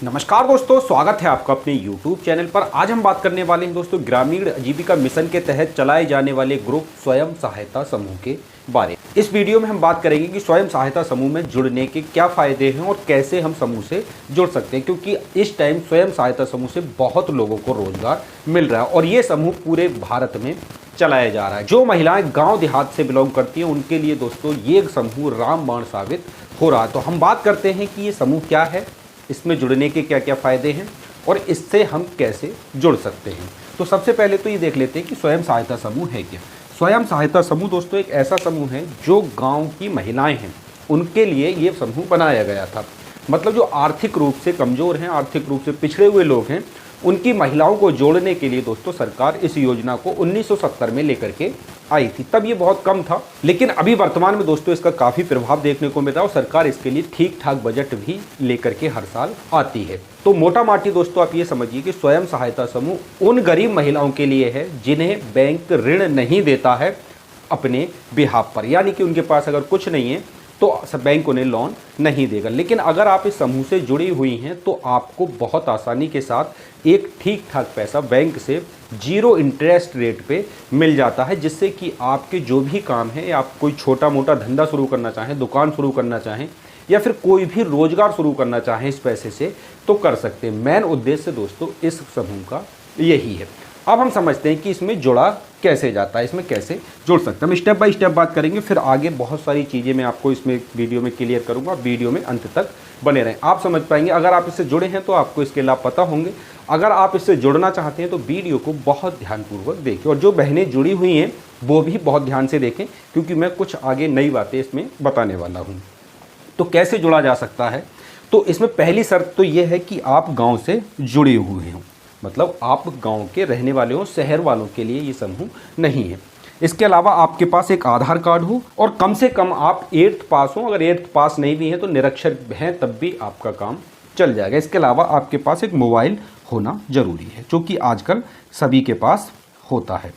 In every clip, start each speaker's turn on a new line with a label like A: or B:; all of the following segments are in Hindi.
A: नमस्कार दोस्तों, स्वागत है आपका अपने YouTube चैनल पर। आज हम बात करने वाले हैं दोस्तों ग्रामीण आजीविका मिशन के तहत चलाए जाने वाले ग्रुप स्वयं सहायता समूह के बारे में। इस वीडियो में हम बात करेंगे कि स्वयं सहायता समूह में जुड़ने के क्या फ़ायदे हैं और कैसे हम समूह से जुड़ सकते हैं, क्योंकि इस टाइम स्वयं सहायता समूह से बहुत लोगों को रोजगार मिल रहा है और ये समूह पूरे भारत में चलाया जा रहा है। जो महिलाएं गांव देहात से बिलोंग करती हैं उनके लिए दोस्तों ये समूह रामबाण साबित हो रहा है। तो हम बात करते हैं कि ये समूह क्या है, इसमें जुड़ने के क्या क्या फ़ायदे हैं और इससे हम कैसे जुड़ सकते हैं। तो सबसे पहले तो ये देख लेते हैं कि स्वयं सहायता समूह है क्या। स्वयं सहायता समूह दोस्तों एक ऐसा समूह है जो गांव की महिलाएं हैं उनके लिए ये समूह बनाया गया था। मतलब जो आर्थिक रूप से कमज़ोर हैं, आर्थिक रूप से पिछड़े हुए लोग हैं, उनकी महिलाओं को जोड़ने के लिए दोस्तों सरकार इस योजना को 1970 में लेकर के आई थी। तब ये बहुत कम था, लेकिन अभी वर्तमान में दोस्तों इसका काफ़ी प्रभाव देखने को मिल रहा है और सरकार इसके लिए ठीक ठाक बजट भी लेकर के हर साल आती है। तो मोटा माटी दोस्तों आप ये समझिए कि स्वयं सहायता समूह उन गरीब महिलाओं के लिए है जिन्हें बैंक ऋण नहीं देता है अपने बिहाफ पर, यानी कि उनके पास अगर कुछ नहीं है तो बैंक उन्हें लोन नहीं देगा। लेकिन अगर आप इस समूह से जुड़ी हुई हैं तो आपको बहुत आसानी के साथ एक ठीक ठाक पैसा बैंक से 0 इंटरेस्ट रेट पे मिल जाता है, जिससे कि आपके जो भी काम है, आप कोई छोटा मोटा धंधा शुरू करना चाहें, दुकान शुरू करना चाहें या फिर कोई भी रोजगार शुरू करना चाहें इस पैसे से तो कर सकते हैं। मेन उद्देश्य दोस्तों इस समूह का यही है। अब हम समझते हैं कि इसमें जुड़ा कैसे जाता है, इसमें कैसे जुड़ सकते हैं। हम स्टेप बाय स्टेप बात करेंगे, फिर आगे बहुत सारी चीज़ें मैं आपको इसमें वीडियो में क्लियर करूंगा। वीडियो में अंत तक बने रहें, आप समझ पाएंगे। अगर आप इससे जुड़े हैं तो आपको इसके लाभ पता होंगे। अगर आप इससे जुड़ना चाहते हैं तो वीडियो को बहुत ध्यानपूर्वक देखें और जो बहनें जुड़ी हुई हैं वो भी बहुत ध्यान से देखें, क्योंकि मैं कुछ आगे नई बातें इसमें बताने वाला हूँ। तो कैसे जुड़ा जा सकता है, तो इसमें पहली शर्त तो ये है कि आप गाँव से जुड़े हुए हों, मतलब आप गांव के रहने वाले हो। शहर वालों के लिए ये समूह नहीं है। इसके अलावा आपके पास एक आधार कार्ड हो और कम से कम आप 8th पास हो। अगर 8th पास नहीं भी हैं तो निरक्षर हैं तब भी आपका काम चल जाएगा। इसके अलावा आपके पास एक मोबाइल होना ज़रूरी है, जो कि आजकल सभी के पास होता है।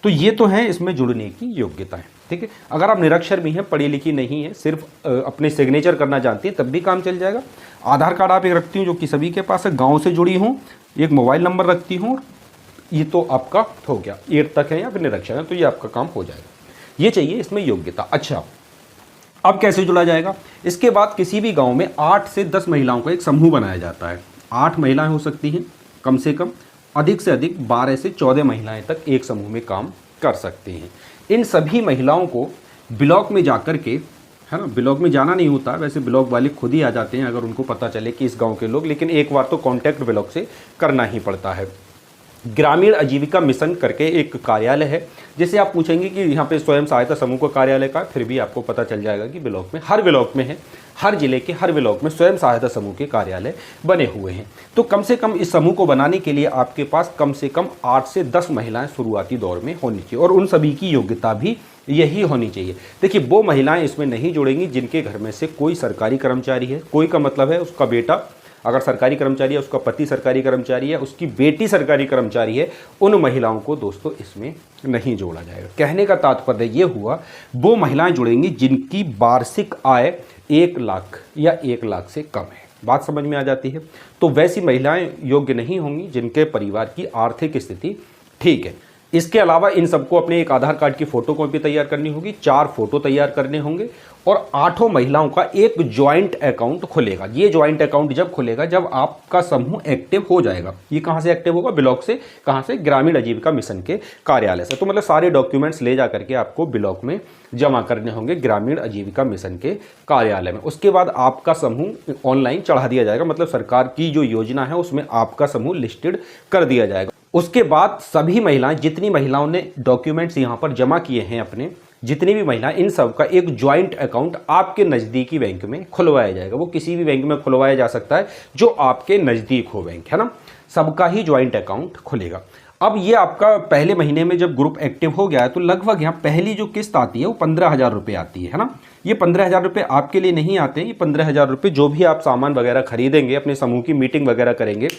A: तो ये तो है इसमें जुड़ने की योग्यताएं, ठीक है। अगर आप निरक्षर भी हैं, पढ़ी लिखी नहीं है, सिर्फ अपने सिग्नेचर करना जानती हैं, तब भी काम चल जाएगा। आधार कार्ड आप एक रखती हूँ जो कि सभी के पास है, गांव से जुड़ी हूँ, एक मोबाइल नंबर रखती हूँ, ये तो आपका हो गया। 8 तक है या फिर निरक्षर है तो ये आपका काम हो जाएगा। ये चाहिए इसमें योग्यता। अच्छा, अब कैसे जुड़ा जाएगा। इसके बाद किसी भी गाँव में 8 से 10 महिलाओं का एक समूह बनाया जाता है। 8 महिलाएँ हो सकती हैं कम से कम, अधिक से अधिक 12 से 14 महिलाएं तक एक समूह में काम कर सकती हैं। इन सभी महिलाओं को ब्लॉक में जाकर के, है ना, ब्लॉक में जाना नहीं होता, वैसे ब्लॉक वाले खुद ही आ जाते हैं अगर उनको पता चले कि इस गांव के लोग, लेकिन एक बार तो कांटेक्ट ब्लॉक से करना ही पड़ता है। ग्रामीण आजीविका मिशन करके एक कार्यालय है, जैसे आप पूछेंगे कि यहाँ पे स्वयं सहायता समूह का कार्यालय का, फिर भी आपको पता चल जाएगा कि ब्लॉक में, हर ब्लॉक में है, हर जिले के हर ब्लॉक में स्वयं सहायता समूह के कार्यालय बने हुए हैं। तो कम से कम इस समूह को बनाने के लिए आपके पास कम से कम 8 से 10 महिलाएं शुरुआती दौर में होनी चाहिए और उन सभी की योग्यता भी यही होनी चाहिए। देखिए, वो महिलाएं इसमें नहीं जुड़ेंगी जिनके घर में से कोई सरकारी कर्मचारी है। कोई का मतलब है उसका बेटा अगर सरकारी कर्मचारी है, उसका पति सरकारी कर्मचारी है, उसकी बेटी सरकारी कर्मचारी है, उन महिलाओं को दोस्तों इसमें नहीं जोड़ा जाएगा। कहने का तात्पर्य ये हुआ, वो महिलाएं जुड़ेंगी जिनकी वार्षिक आय 1 लाख या 1 लाख से कम है। बात समझ में आ जाती है। तो वैसी महिलाएं योग्य नहीं होंगी जिनके परिवार की आर्थिक स्थिति ठीक है। इसके अलावा इन सबको अपने एक आधार कार्ड की फोटो कॉपी तैयार करनी होगी, 4 फोटो तैयार करने होंगे और 8 महिलाओं का एक ज्वाइंट अकाउंट खुलेगा। ये ज्वाइंट अकाउंट जब खुलेगा जब आपका समूह एक्टिव हो जाएगा। ये कहाँ से एक्टिव होगा? ब्लॉक से। कहाँ से? ग्रामीण आजीविका मिशन के कार्यालय से। तो मतलब सारे डॉक्यूमेंट्स ले जा करके आपको ब्लॉक में जमा करने होंगे ग्रामीण आजीविका मिशन के कार्यालय में। उसके बाद आपका समूह ऑनलाइन चढ़ा दिया जाएगा, मतलब सरकार की जो योजना है उसमें आपका समूह लिस्टेड कर दिया जाएगा। उसके बाद सभी महिलाएं, जितनी महिलाओं ने डॉक्यूमेंट्स यहाँ पर जमा किए हैं अपने, जितनी भी महिलाएं, इन सब का एक ज्वाइंट अकाउंट आपके नज़दीकी बैंक में खुलवाया जाएगा। वो किसी भी बैंक में खुलवाया जा सकता है जो आपके नज़दीक हो बैंक, है ना। सबका ही ज्वाइंट अकाउंट खुलेगा। अब ये आपका पहले महीने में जब ग्रुप एक्टिव हो गया है तो लगभग यहाँ पहली जो किस्त आती है वो 15,000 रुपये आती है ना। ये 15,000 रुपये आपके लिए नहीं आते हैं। ये 15,000 रुपये जो भी आप सामान वगैरह खरीदेंगे, अपने समूह की मीटिंग वगैरह करेंगे,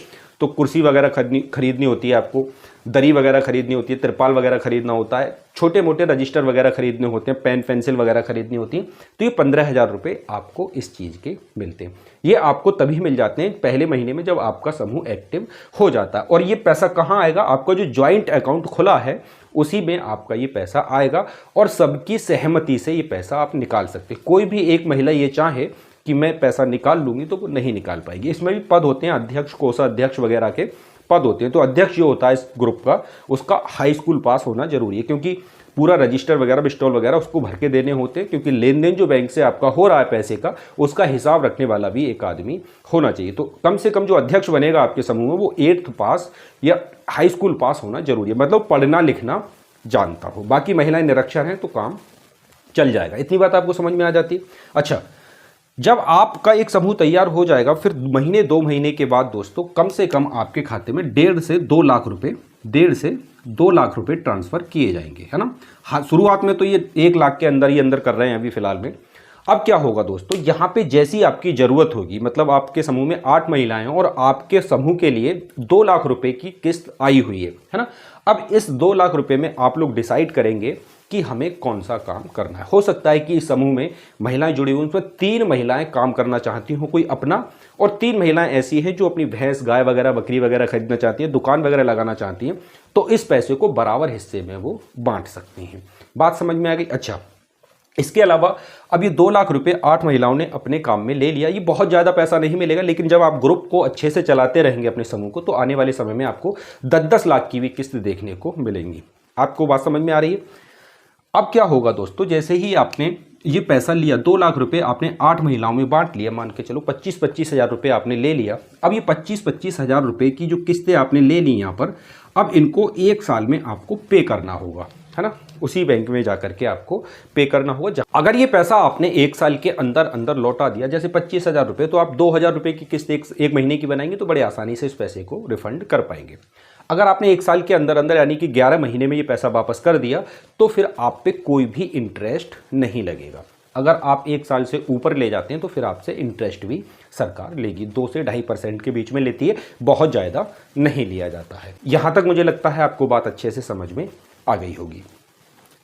A: तो कुर्सी वगैरह खरीदनी होती है, आपको दरी वगैरह खरीदनी होती है, तिरपाल वगैरह खरीदना होता है, छोटे मोटे रजिस्टर वगैरह खरीदने होते हैं, पेन पेंसिल वगैरह खरीदनी होती है। तो ये 15,000 रुपये आपको इस चीज़ के मिलते हैं। ये आपको तभी मिल जाते हैं पहले महीने में जब आपका समूह एक्टिव हो जाता है। और ये पैसा कहाँ आएगा? आपका जो ज्वाइंट अकाउंट खुला है उसी में आपका ये पैसा आएगा और सबकी सहमति से ये पैसा आप निकाल सकते हैं। कोई भी एक महिला ये चाहे कि मैं पैसा निकाल लूँगी तो वो नहीं निकाल पाएगी। इसमें भी पद होते हैं, अध्यक्ष, कोषाध्यक्ष वगैरह के पद होते हैं। तो अध्यक्ष जो होता है इस ग्रुप का, उसका हाई स्कूल पास होना जरूरी है, क्योंकि पूरा रजिस्टर वगैरह, बिस्टॉल वगैरह उसको भर के देने होते हैं, क्योंकि लेन देन जो बैंक से आपका हो रहा है पैसे का, उसका हिसाब रखने वाला भी एक आदमी होना चाहिए। तो कम से कम जो अध्यक्ष बनेगा आपके समूह में वो 8th पास या हाई स्कूल पास होना जरूरी है, मतलब पढ़ना लिखना जानता हो। बाकी महिलाएं निरक्षर हैं तो काम चल जाएगा। इतनी बात आपको समझ में आ जाती है। अच्छा, जब आपका एक समूह तैयार हो जाएगा, फिर महीने 2 महीने के बाद दोस्तों कम से कम आपके खाते में 1.5 से 2 लाख रुपए, 1.5 से 2 लाख रुपए ट्रांसफर किए जाएंगे, है ना। हाँ, शुरुआत में तो ये 1 लाख के अंदर ही अंदर कर रहे हैं अभी फिलहाल में। अब क्या होगा दोस्तों, यहाँ पे जैसी आपकी ज़रूरत होगी, मतलब आपके समूह में 8 महिलाएं हैं और आपके समूह के लिए 2 लाख रुपए की किस्त आई हुई है ना। अब इस 2 लाख रुपए में आप लोग डिसाइड करेंगे कि हमें कौन सा काम करना है। हो सकता है कि इस समूह में महिलाएं जुड़ी हुई, उसमें 3 महिलाएं काम करना चाहती हो कोई अपना, और 3 महिलाएं ऐसी हैं जो अपनी भैंस, गाय वगैरह, बकरी वगैरह खरीदना चाहती हैं, दुकान वगैरह लगाना चाहती हैं। तो इस पैसे को बराबर हिस्से में वो बांट सकती हैं। बात समझ में आ गई? अच्छा, इसके अलावा अब ये 2 लाख रुपए 8 महिलाओं ने अपने काम में ले लिया। ये बहुत ज़्यादा पैसा नहीं मिलेगा, लेकिन जब आप ग्रुप को अच्छे से चलाते रहेंगे अपने समूह को, तो आने वाले समय में आपको 10-10 लाख की भी किस्त देखने को मिलेंगी। आपको बात समझ में आ रही है? अब क्या होगा दोस्तों, जैसे ही आपने ये पैसा लिया, 2 लाख रुपए आपने 8 महिलाओं में बांट लिया, मान के चलो 25-25 हज़ार रुपये आपने ले लिया। अब ये 25-25 हज़ार रुपये की जो किस्तें आपने ले ली यहाँ पर, अब इनको 1 साल में आपको पे करना होगा, है ना। उसी बैंक में जाकर के आपको पे करना होगा। अगर ये पैसा आपने 1 साल के अंदर अंदर लौटा दिया, जैसे 25,000 रुपये, तो आप 2,000 रुपये की किस्त एक महीने की बनाएंगे तो बड़े आसानी से इस पैसे को रिफंड कर पाएंगे। अगर आपने 1 साल के अंदर अंदर यानी कि 11 महीने में ये पैसा वापस कर दिया, तो फिर आप पे कोई भी इंटरेस्ट नहीं लगेगा। अगर आप 1 साल से ऊपर ले जाते हैं तो फिर आपसे इंटरेस्ट भी सरकार लेगी, 2 से 2.5% के बीच में लेती है, बहुत ज़्यादा नहीं लिया जाता है। यहाँ तक मुझे लगता है आपको बात अच्छे से समझ में आ गई होगी।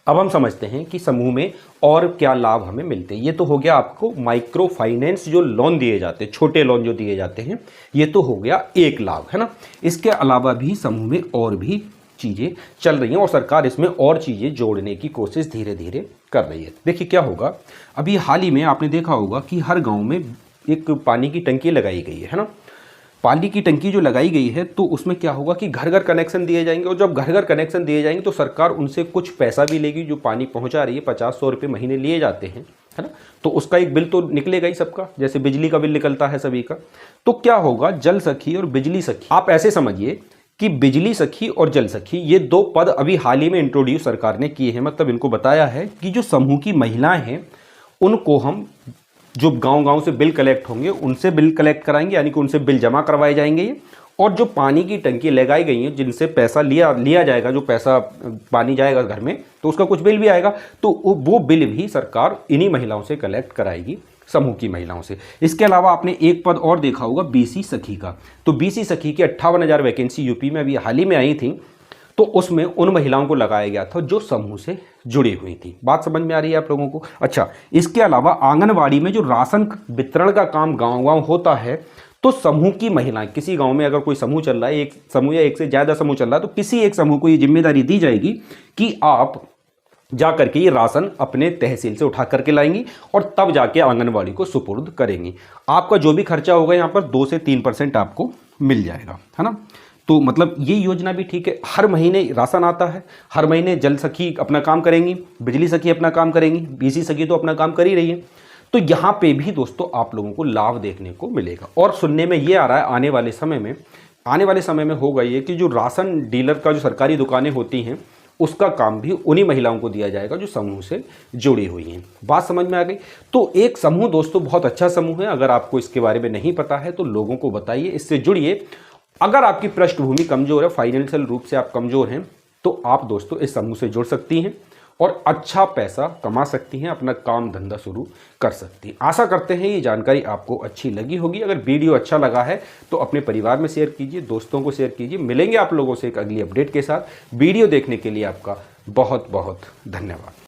A: अब हम समझते हैं कि समूह में और क्या लाभ हमें मिलते हैं। ये तो हो गया आपको माइक्रो फाइनेंस जो लोन दिए जाते हैं, छोटे लोन जो दिए जाते हैं, ये तो हो गया एक लाभ, है ना। इसके अलावा भी समूह में और भी चीज़ें चल रही हैं और सरकार इसमें और चीज़ें जोड़ने की कोशिश धीरे धीरे कर रही है। देखिए क्या होगा, अभी हाल ही में आपने देखा होगा कि हर गाँव में एक पानी की टंकी लगाई गई है ना। पानी की टंकी जो लगाई गई है तो उसमें क्या होगा कि घर घर कनेक्शन दिए जाएंगे, और जब घर घर कनेक्शन दिए जाएंगे तो सरकार उनसे कुछ पैसा भी लेगी। जो पानी पहुंचा रही है, 50-100 रुपये महीने लिए जाते हैं, है ना। तो उसका एक बिल तो निकलेगा ही सबका, जैसे बिजली का बिल निकलता है सभी का। तो क्या होगा, जल सखी और बिजली सखी, आप ऐसे समझिए कि बिजली सखी और जल सखी ये 2 पद अभी हाल ही में इंट्रोड्यूस सरकार ने किए हैं। मतलब इनको बताया है कि जो समूह की महिलाएं हैं उनको हम जो गांव-गांव से बिल कलेक्ट होंगे उनसे बिल कलेक्ट कराएंगे, यानी कि उनसे बिल जमा करवाए जाएंगे। और जो पानी की टंकी लगाई गई हैं जिनसे पैसा लिया जाएगा, जो पैसा पानी जाएगा घर में, तो उसका कुछ बिल भी आएगा, तो वो बिल भी सरकार इन्हीं महिलाओं से कलेक्ट कराएगी, समूह की महिलाओं से। इसके अलावा आपने एक पद और देखा होगा, बीसी सखी का। तो बीसी सखी की 58,000 वैकेंसी यूपी में अभी हाल ही में आई थी, तो उसमें उन महिलाओं को लगाया गया था जो समूह से जुड़ी हुई थी। बात समझ में आ रही है आप लोगों को? अच्छा, इसके अलावा आंगनवाड़ी में जो राशन वितरण का काम गांव-गांव होता है, तो समूह की महिलाएं, किसी गांव में अगर कोई समूह चल रहा है, एक समूह या एक से ज़्यादा समूह चल रहा है, तो किसी एक समूह को ये जिम्मेदारी दी जाएगी कि आप जा करके ये राशन अपने तहसील से उठा करके लाएंगी और तब जाके आंगनवाड़ी को सुपुर्द करेंगी। आपका जो भी खर्चा होगा यहाँ पर 2 से 3% आपको मिल जाएगा, है ना। तो मतलब ये योजना भी ठीक है। हर महीने राशन आता है, हर महीने जल सखी अपना काम करेंगी, बिजली सखी अपना काम करेंगी, बीसी सखी तो अपना काम कर ही रही है। तो यहाँ पे भी दोस्तों आप लोगों को लाभ देखने को मिलेगा। और सुनने में ये आ रहा है आने वाले समय में होगा ये कि जो राशन डीलर का जो सरकारी दुकानें होती हैं उसका काम भी उन्हीं महिलाओं को दिया जाएगा जो समूह से जुड़ी हुई हैं। बात समझ में आ गई? तो एक समूह दोस्तों बहुत अच्छा समूह है। अगर आपको इसके बारे में नहीं पता है तो लोगों को बताइए, इससे जुड़िए। अगर आपकी पृष्ठभूमि कमजोर है, फाइनेंशियल रूप से आप कमजोर हैं, तो आप दोस्तों इस समूह से जुड़ सकती हैं और अच्छा पैसा कमा सकती हैं, अपना काम धंधा शुरू कर सकती हैं। आशा करते हैं ये जानकारी आपको अच्छी लगी होगी। अगर वीडियो अच्छा लगा है तो अपने परिवार में शेयर कीजिए, दोस्तों को शेयर कीजिए। मिलेंगे आप लोगों से एक अगली अपडेट के साथ। वीडियो देखने के लिए आपका बहुत बहुत धन्यवाद।